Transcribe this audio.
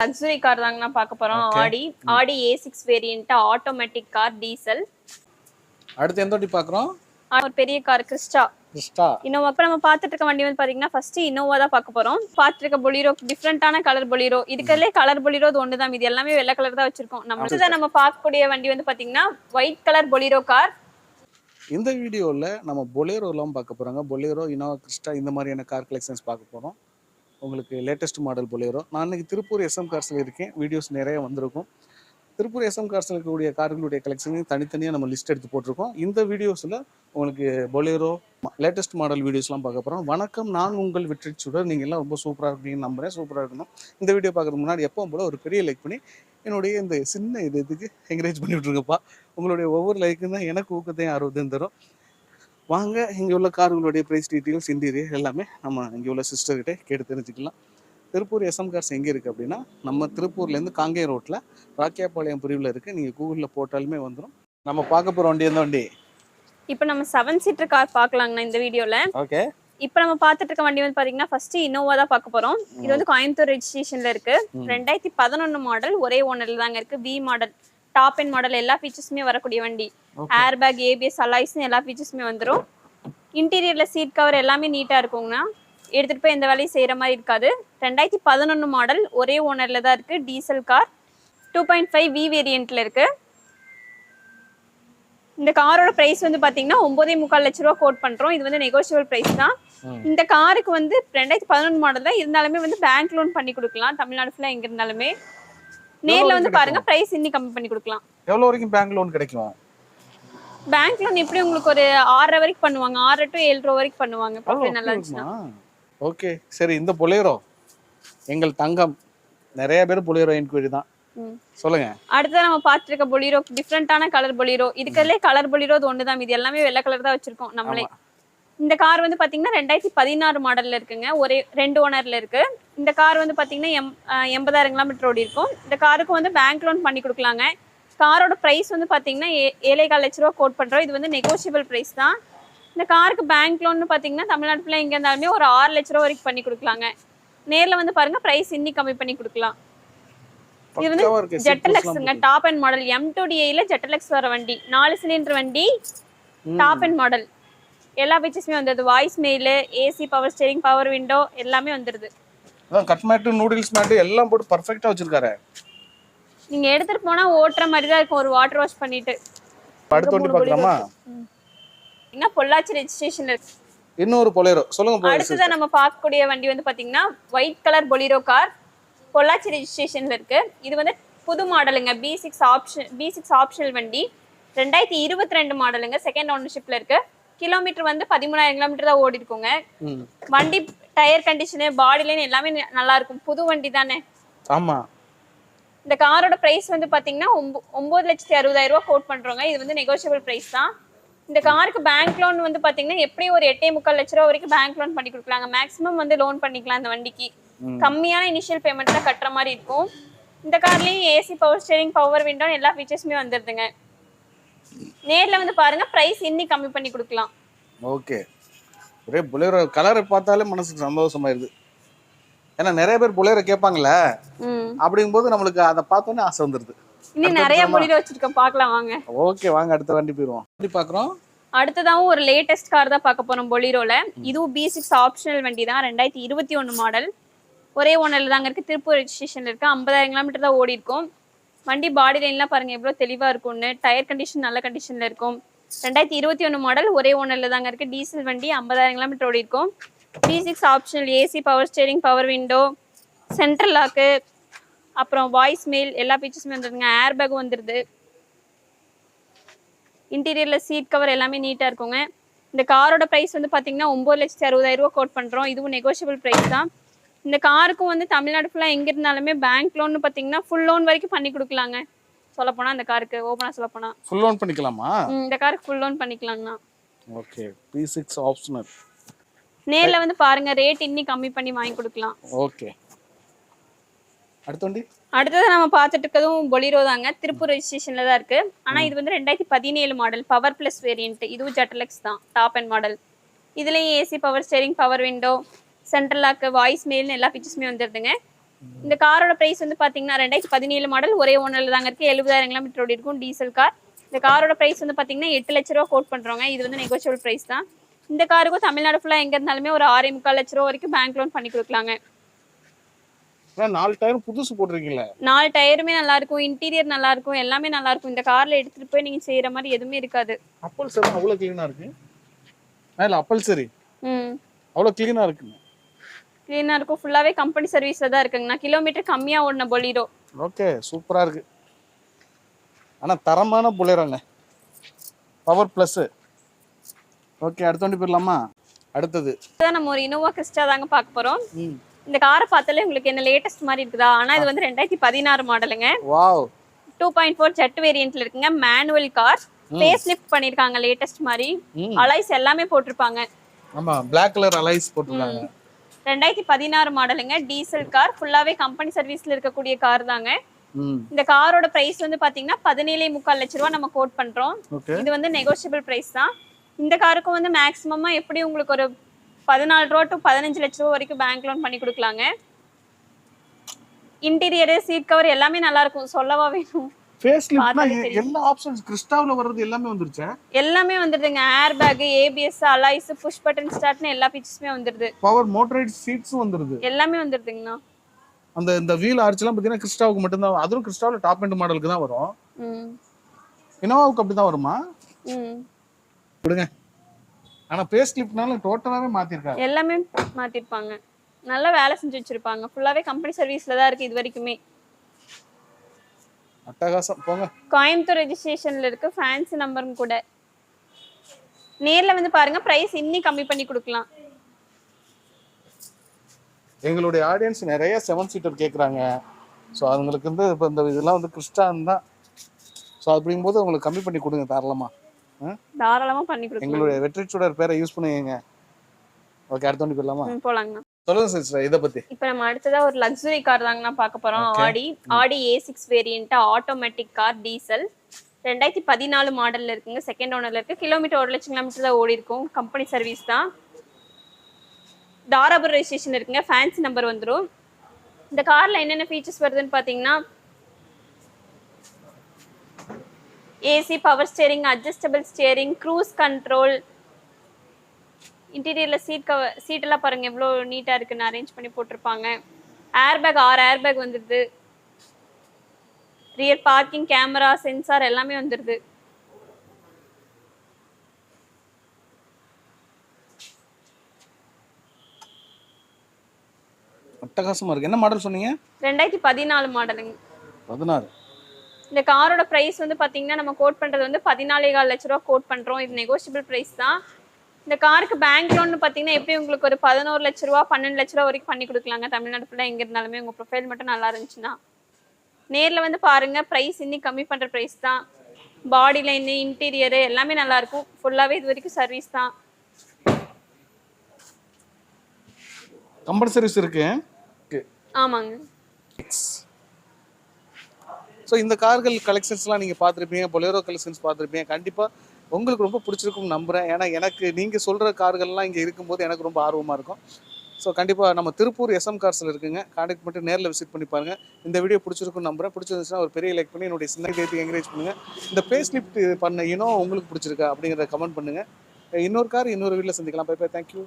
Luxury car தாங்க நான் பார்க்க போறோம். ஆடி A6 variant automatic car diesel. அடுத்து எந்த வண்டி பார்க்குறோம்? ஒரு பெரிய கார் கிறிஸ்டா. இனோவா. இப்போ நம்ம பார்த்துட்டு இருக்க வண்டி வந்து பாத்தீங்கன்னா ஃபர்ஸ்ட் இனோவா தான் பார்க்க போறோம். பார்த்துட்டு இருக்க பொலிரோ டிஃப்ரெண்டான கலர் பொலிரோ. இதுக்கல்லே கலர் பொலிரோ இது ஒன்று தான், இது எல்லாமே வெள்ளை கலர் தான் வச்சிருக்கோம். நம்ம பார்க்கக்கூடிய வண்டி வந்து பாத்தீங்கன்னா ஒயிட் கலர் பொலிரோ கார். இந்த வீடியோவில் நம்ம பொலேரோலாம் பார்க்க போகிறோங்க. பொலேரோ, இனோவா, கிறிஸ்டா இந்த மாதிரியான கார் கலெக்ஷன்ஸ் பார்க்க போகிறோம். உங்களுக்கு லேட்டஸ்ட் மாடல் பொலேரோ. நான் இன்றைக்கி திருப்பூர் SM கார்ஸில் இருக்கேன். வீடியோஸ் நிறைய வந்திருக்கும். திருப்பூர் SM கார்ஸில் இருக்கக்கூடிய கார்களுடைய கலெக்ஷனையும் தனித்தனியாக நம்ம லிஸ்ட் எடுத்து போட்டிருக்கோம். இந்த வீடியோஸில் உங்களுக்கு பொலேரோ லேட்டஸ்ட் மாடல் வீடியோஸ்லாம் பார்க்க போகிறோம். வணக்கம், நான் உங்கள் வெற்றி சுடர். நீங்கள் எல்லாம் ரொம்ப சூப்பராக இருக்கீங்கன்னு நம்புகிறேன். சூப்பராக இருக்கணும். இந்த வீடியோ பார்க்குறதுக்கு முன்னாடி எப்பவும் போல் ஒரு பெரிய லைக் பண்ணி என்னுடைய இந்த சின்ன இதுக்கு என்கரேஜ் பண்ணி விட்ருங்கப்பா. உங்களுடைய ஒவ்வொரு லைக்கும் தான் எனக்கு ஊக்கத்தையும் ஆர்வத்தையும் தரும். வாங்க, இங்கே உள்ள கார்களுடைய ப்ரைஸ் டீட்டெயில்ஸ், இன்டீரியர் எல்லாமே நம்ம இங்கே உள்ள சிஸ்டர்கிட்ட கேட்டு தெரிஞ்சுக்கலாம். திருப்பூர் SM கார்ஸ் எங்கே இருக்குது அப்படின்னா, நம்ம திருப்பூர்லேருந்து காங்கேயம் ரோட்டில் ராக்கியாபாளையம் பிரிவில் இருக்குது. நீங்கள் கூகுளில் போட்டாலுமே வந்துடும். நம்ம பார்க்க போகிற வண்டி எந்த வண்டி? இப்போ நம்ம 7 சீட்டர் கார் பார்க்கலாங்கண்ணா இந்த வீடியோவில். ஓகே. இப்போ நம்ம பார்த்துட்டு இருக்க வண்டி வந்து பாத்தீங்கன்னா ஃபர்ஸ்ட் இனோவா தான் பார்க்க போறோம். இது வந்து கோயம்புத்தூர் ரெஜிஸ்ட்ரேஷன்ல இருக்கு. 2011 மாடல், ஒரே ஓனர்ல தாங்க இருக்கு. V model, top end model, எல்லா ஃபீச்சர்ஸுமே வரக்கூடிய வண்டி. ஏர் பேக், ABS, அலாய்ஸ்னு எல்லா ஃபீச்சர்ஸுமே வந்துடும். இன்டீரியர்ல சீட் கவர் எல்லாமே நீட்டா இருக்குங்கண்ணா. எடுத்துட்டு போய் எந்த வேலையும் செய்யற மாதிரி இருக்காது. 2011 மாடல், ஒரே ஓனர்ல தான் இருக்கு. டீசல் கார், 2.5 V வேரியன்ட்ல இருக்கு. இந்த காரோட பிரைஸ் வந்து பாத்தீங்கன்னா 9.25 லட்ச ரூபா கோட் பண்றோம். இது வந்து நெகோஷியபிள் பிரைஸ் தான். இந்த காருக்கு வந்து 2011 மாடல் தான் இருந்தாலுமே வந்து பேங்க் லோன் பண்ணி கொடுக்கலாம். தமிழ்நாடு ஃபுல்லா எங்க இருந்தாலுமே நேர்ல வந்து பாருங்க, பிரைஸ் இன்னி கம்மி பண்ணி கொடுக்கலாம். எவ்வளவு வரைக்கும் பேங்க் லோன் கிடைக்கும்? பேங்க் லோன் எப்படி உங்களுக்கு ஒரு 6 வரைக்கும் பண்ணுவாங்க, 6 to 7 ரூபா வரைக்கும் பண்ணுவாங்க. ப்ராஃபிட் நல்லா இருந்துச்சுன்னா. ஓகே, சரி. இந்த பொலேரோ எங்கள் தங்கம், நிறைய பேர் பொலேரோ என்கொயரி தான். சொல்லுங்க. அடுத்து நம்ம பார்த்துட்டு இருக்க பொலிரோ டிஃப்ரெண்டான கலர் பொலிரோ. இதுக்கல்லே கலர் பொலிரோ இது ஒன்று தான், இது எல்லாமே வெள்ளை கலர் தான் வச்சிருக்கோம் நம்மளே. இந்த கார் வந்து பாத்தீங்கன்னா 2016 மாடல்ல இருக்குங்க. ஒரே 2 ஓனர்ல இருக்கு. இந்த கார் வந்து பாத்தீங்கன்னா 80,000 கிலோமீட்டர் ஓடி இருக்கும். இந்த காருக்கு வந்து பேங்க் லோன் பண்ணி கொடுக்கலாங்க. காரோட பிரைஸ் வந்து பாத்தீங்கன்னா 7.25 லட்ச ரூபா கோட் பண்றோம். இது வந்து நெகோஷியபிள் பிரைஸ் தான். இந்த காருக்கு பேங்க் லோன் பாத்தீங்கன்னா தமிழ்நாடு ஃபுல்லா எங்க இருந்தாலுமே ஒரு 6 லட்ச ரூபா வரைக்கும் பண்ணி கொடுக்கலாங்க. நேர்ல வந்து பாருங்க, பிரைஸ் இன்னி கம்மி பண்ணி கொடுக்கலாம். இது வந்து ஜெட்டலெக்ஸ்ங்க, டாப் எண்ட் மாடல். M2DI ஜெட்டலெக்ஸ் வர வண்டி, 4 சிலிண்டர் வண்டி, டாப் எண்ட் மாடல். எல்லா ஃபீச்சர்ஸுமே வந்துருது. Voice mail, AC, power steering, power window எல்லாமே வந்துருது. கட் மேட், நூடில்ஸ் மேட் எல்லாம் போட்டு பர்ஃபெக்ட்டா வச்சிருக்காரு. நீங்க எடுத்துட்டு போனா ஓட்ற மாதிரி தான் இருக்கும், ஒரு வாட்டர் வாஷ் பண்ணிட்டு. அடுத்த வண்டி பார்க்கலாமா? என்ன பொள்ளாச்சி ரெஜிஸ்ட்ரேஷன்ல இருக்கு. இன்னொரு பொலேரோ சொல்லுங்க. அடுத்ததான் நம்ம பார்க்கக்கூடிய வண்டி வந்து பாத்தீங்கன்னா white colour Bolero car, Pollachi ரெஜிஸ்ட்ரேஷன்ல இருக்கு. இது வந்து புது மாடலுங்க. B6 ஆப்ஷனல் வண்டி. 2022 மாடலுங்க. செகண்ட் ஓனர்ஷிப்ல இருக்கு. கிலோமீட்டர் வந்து 13,000 கிலோமீட்டர் தான் ஓடி இருக்குங்க. வண்டி டயர் கண்டிஷனு, பாடி லைன் எல்லாமே நல்லா இருக்கும். புது வண்டி தானே. ஆமா. இந்த காரோட பிரைஸ் வந்து பாத்தீங்கன்னா 9,60,000 ரூபா கோட் பண்றோங்க. இது வந்து நெகோஷியபிள் பிரைஸ் தான். இந்த காருக்கு பேங்க் லோன் வந்து பாத்தீங்கன்னா எப்படி ஒரு 8.25 லட்ச ரூபா வரைக்கும் பேங்க் லோன் பண்ணி கொடுக்கலாங்க. மேக்ஸிமம் வந்து லோன் பண்ணிக்கலாம். இந்த வண்டிக்கு கம்மியான இனிஷியல் பேமெண்ட் தான் கட்டுற மாதிரி இருக்கும். இந்த கார்லயும் AC, power steering, power window எல்லா ஃபீச்சர்ஸுமே வந்துருதுங்க. நேர்ல வந்து பாருங்க, பிரைஸ் இன்னி கம்மி பண்ணி கொடுக்கலாம். ஓகே. ஒரே பொலேரோ கலரை பார்த்தாலே மனசுக்கு சந்தோஷமாயிருது. ஏன்னா நிறைய பேர் பொலேரோ கேட்பாங்கல்ல, அப்படிங்கும்போது நம்மளுக்கு அதை பார்த்தோன்னே ஆசை வந்துருது. இன்னும் நிறைய பொலிரோ வச்சிருக்கோம், பார்க்கலாம் வாங்க. ஓகே, வாங்க அடுத்த வண்டி போயிடுவோம். வண்டி பார்க்குறோம். அடுத்ததாகவும் ஒரு லேட்டஸ்ட் கார் தான் பார்க்க போறோம் பொலிரோல. இதுவும் B6 ஆப்ஷனல் வண்டி தான். 2021 மாடல், ஒரே ஓனர்ல தாங்க இருக்கு. திருப்பூர் ரெஜிஸ்ட்ரேஷன்ல இருக்கு. 50,000 கிலோமீட்டர் தான் ஓடி இருக்கும். வண்டி பாடி லைன்லாம் பாருங்க எவ்வளவு தெளிவா இருக்கும்னு. டயர் கண்டிஷன் நல்ல கண்டிஷன்ல இருக்கும். 2021 மாடல், ஒரே ஓனர்ல தாங்க இருக்கு. டீசல் வண்டி, 50,000 கிலோமீட்டர் ஓடி இருக்கும். B6 optional, AC, power steering, power window, central lock, அப்புறம் வாய்ஸ் மெயில் எல்லா ஃபீச்சர்ஸுமே வந்துருங்க. ஏர் பேக் வந்துருது. இன்டீரியர்ல சீட் கவர் எல்லாமே நீட்டா இருக்குங்க. இந்த காரோட பிரைஸ் வந்து பாத்தீங்கன்னா 9,60,000 ரூபா கோட் பண்றோம். இதுவும் நெகோஷியபிள் பிரைஸ் தான். இந்த காருக்கும் வந்து தமிழ்நாடு ஃபுல்லா எங்க இருந்தாலுமே பேங்க் லோன் பாத்தீங்கன்னா ஃபுல் லோன் வரைக்கும் பண்ணி கொடுக்கலாங்க. சொல்ல போனா இந்த காருக்கு ஓபனா சொல்ல போனா ஃபுல் லோன் பண்ணிக்கலாமா? இந்த காருக்கு ஃபுல் லோன் பண்ணிக்கலாம்னா. ஓகே. B6 optional. நேர்ல வந்து பாருங்க, ரேட் இன்னி கம்மி பண்ணி வாங்கி கொடுக்கலாம். ஓகே. அடுத்த வண்டி. அடுத்தது நம்ம பார்த்துட்டு இருக்கதும் பொலிரோ தாங்க. திருப்பூர் ரெஜிஸ்ட்ரேஷன்ல தான் இருக்கு. ஆனா இது வந்து 2017 மாடல், பவர் பிளஸ் வேரியன்ட். இதுவும் ஜெட்டலெக்ஸ் தான், டாப் எண்ட் மாடல். இதுலயும் AC, power steering, power window, central lock, voice mail எல்லா ஃபீச்சர்ஸுமே வந்துருதுங்க. இந்த காரோட பிரைஸ் வந்து பாத்தீங்கன்னா 2017 மாடல், ஒரே ஓனர்ல தாங்க இருக்கு. 70,000 கிலோமீட்டர் ஓடி இருக்கும், டீசல் கார். இந்த காரோட பிரைஸ் வந்து பாத்தீங்கன்னா 8 லட்ச ரூபா கோட் பண்றோங்க. இது வந்து நெகோஷியபிள் பிரைஸ் தான். இந்த காருக்கும் தமிழ்நாடு ஃபுல்லா எங்க இருந்தாலுமே ஒரு 6.25 லட்ச ரூபா வரைக்கும் பேங்க் லோன் பண்ணி கொடுக்கலாங்க. 4 டயரும் புதுசு போட்டிருக்கீங்களா? 4 டயருமே நல்லா இருக்கும், இன்டீரியர் நல்லா இருக்கும், எல்லாமே நல்லா இருக்கும். இந்த கார்ல எடுத்துட்டு போய் நீங்க செய்யற மாதிரி எதுவுமே இருக்காது. அப்பல்சரி அவ்வளவு கிளீனா இருக்கு. இல்ல அப்பல்சரி அவ்வளவு கிளீனா இருக்குங்க. கிளீனா இருக்கும், ஃபுல்லாவே கம்பெனி சர்வீஸ்ல தான் இருக்குங்கண்ணா. கிலோமீட்டர் கம்மியா ஓடின பொலீரோ. ஓகே, சூப்பரா இருக்கு. ஆனா தரமான பொலேரோங்க, பவர் பிளஸ். ஓகே, அடுத்த வண்டி போயிடலாமா? அடுத்தது நம்ம ஒரு இனோவா கிறிஸ்டா தாங்க பார்க்க போறோம். இந்த காரை பார்த்தாலே உங்களுக்கு என்ன லேட்டஸ்ட் மாதிரி இருக்குதா? ஆனா இது வந்து 2016 மாடலுங்க. வாவ். 2.4 ஜெட் வேரியன்ட்ல இருக்குங்க. மேனுவல் கார், ஃபேஸ் லிஃப்ட் பண்ணிருக்காங்க லேட்டஸ்ட் மாதிரி. அலாய்ஸ் எல்லாமே போட்டிருப்பாங்க. ஆமா, Black கலர் அலாய்ஸ் போட்டிருக்காங்க. 2016 மாடலுங்க, டீசல் கார், ஃபுல்லாவே கம்பெனி சர்வீஸ்ல இருக்கக்கூடிய கார் தாங்க. இந்த காரோட பிரைஸ் வந்து பாத்தீங்கன்னா 17.25 லட்ச ரூபா நம்ம கோட் பண்றோம். இது வந்து நெகோஷியபிள் பிரைஸ் தான். இந்த காருக்கும் வந்து மேக்ஸிமமா எப்படி உங்களுக்கு ஒரு 14 ரூபா டு 15 லட்ச ரூபா வரைக்கும் பேங்க் லோன் பண்ணி கொடுக்கலாங்க. இன்டீரியர், சீட் கவர் எல்லாமே நல்லா இருக்கும், சொல்லவா வேணும். ஃபேஸ் லிஃப்ட்னா எல்லா ஆப்ஷன்ஸ் கிறிஸ்டாவ்ல வர்றது எல்லாமே வந்துருச்சு. எல்லாமே வந்துருதுங்க. Air bag, ABS, alloys, push button ஸ்டார்ட்னு எல்லா ஃபீச்சர்ஸுமே வந்துருது. பவர் மோட்டரைஸ்ட் சீட்ஸும் வந்துருது. எல்லாமே வந்துருதுங்கண்ணா. இந்த வீல் ஆர்ச்லாம் பாத்தீங்கன்னா கிறிஸ்டாவுக்கு மட்டும் தான், அதுவும் கிறிஸ்டாவ்ல டாப் எண்ட் மாடலுக்கு தான் வரும். இனோவாவுக்கு அப்படி தான் வருமா? விடுங்க. ஆனா ஃபேஸ் லிஃப்ட்னால டோட்டலாவே மாத்திருக்காங்க. எல்லாமே மாத்திருப்பாங்க. நல்லா வேலை செஞ்சு வச்சிருப்பாங்க. ஃபுல்லாவே கம்பெனி சர்வீஸ்ல தான் இருக்கு இது வரைக்குமே. அட்டகாசம் போங்க. கோயம்புத்தூர் ரெஜிஸ்ட்ரேஷன்ல இருக்கு, ஃபேன்சி நம்பரும் கூட. நேர்ல வந்து பாருங்க, பிரைஸ் இன்னி கம்மி பண்ணி கொடுக்கலாம். எங்களுடைய ஆடியன்ஸ் நிறைய 7 சீட்டர் கேக்குறாங்க. சோ அவங்களுக்கு வந்து இப்ப இந்த இதெல்லாம் வந்து கிறிஸ்டான் தான். சோ அப்படிங்கும்போது உங்களுக்கு கம்மி பண்ணி கொடுங்க தாராளமா. தாராளமா பண்ணி கொடுங்க. எங்களுடைய வெற்றி சுடர் பேரை யூஸ் பண்ணுங்க. ஓகே, அடுத்த வண்டி போலாமா? போலாங்க. சொல்லுங்க சிஸ்டர், இத பத்தி. இப்போ நம்ம அடுத்ததா ஒரு லக்ஸரி கார் தாங்க பார்க்க போறோம். ஆடி A6 variant automatic car, diesel, 2014 மாடல்ல இருக்குங்க. செகண்ட் ஓனர்ல இருக்கு. கிலோமீட்டர் 1 லட்சம் கிலோமீட்டர் தான் ஓடி இருக்கும். கம்பெனி சர்வீஸ் தான். தாராபுரம் ரெஜிஸ்ட்ரேஷன் இருக்குங்க. ஃபேன்சி நம்பர் வந்துரும். இந்த கார்ல என்னென்ன ஃபீச்சர்ஸ் வருதுன்னு பாத்தீங்கன்னா AC, power steering, adjustable steering, cruise control, இன்டீரியர்ல சீட் எல்லாம் பாருங்க எவ்வளவு நீட்டா இருக்குன்னு அரேஞ்ச் பண்ணி போட்டிருப்பாங்க. ஏர் பேக் 6 ஏர் பேக் வந்துருது. ரியர் பார்க்கிங் கேமரா, சென்சார் எல்லாமே வந்துருது. அட்டகாசமா இருக்கு. என்ன மாடல் சொன்னீங்க? 2014 மாடலுங்க. 16. இந்த காரோட பிரைஸ் வந்து பாத்தீங்கன்னா நம்ம கோட் பண்றது வந்து 14.25 லட்ச ரூபா கோட் பண்றோம். இது நெகோஷியபிள் பிரைஸ் தான். இந்த காருக்கு பேங்க் லோன் பாத்தீங்கன்னா எப்படி உங்களுக்கு ஒரு 11 லட்ச ரூபா 12 லட்ச ரூபா வரைக்கும் பண்ணி கொடுக்கலாங்க. தமிழ்நாடு ஃபுல்லா எங்க இருந்தாலுமே உங்க ப்ரொஃபைல் மட்டும் நல்லா இருந்துச்சுன்னா. நேர்ல வந்து பாருங்க, பிரைஸ் இன்னி கம்மி பண்ற பிரைஸ் தான். பாடி லைன், இன்டீரியர் எல்லாமே நல்லா இருக்கும். ஃபுல்லாவே இது வரைக்கும் சர்வீஸ் தான். கம்பெனி சர்வீஸ் இருக்கு. ஆமாங்க. ஸோ இந்த கார்கள் கலெக்ஷன்ஸ்லாம் நீங்கள் பார்த்துருப்பீங்க, பொலேரோ கலெக்ஷன்ஸ் பார்த்துருப்பீங்க. கண்டிப்பாக உங்களுக்கு ரொம்ப பிடிச்சிருக்கும்னு நம்புகிறேன். ஏன்னா எனக்கு நீங்கள் சொல்கிற கார்கள்லாம் இங்கே இருக்கும்போது எனக்கு ரொம்ப ஆர்வமாக இருக்கும். ஸோ கண்டிப்பாக நம்ம திருப்பூர் SM கார்ஸில் இருக்குங்க. கான்டாக்ட் பண்ணிட்டு நேரில் விசிட் பண்ணி பாருங்கள். இந்த வீடியோ பிடிச்சிருக்குன்னு நம்புகிறேன். பிடிச்சிருந்துச்சுன்னா ஒரு பெரிய லைக் பண்ணி என்னுடைய சின்ன டேட்டுக்கு என்கரேஜ் பண்ணுங்கள். இந்த ஃபேஸ் லிஃப்ட் பண்ண உங்களுக்கு பிடிச்சிருக்கா அப்படிங்கிறத கமெண்ட் பண்ணுங்கள். இன்னொரு கார் இன்னொரு வீட்டில் சந்திக்கலாம். Bye bye, thank you.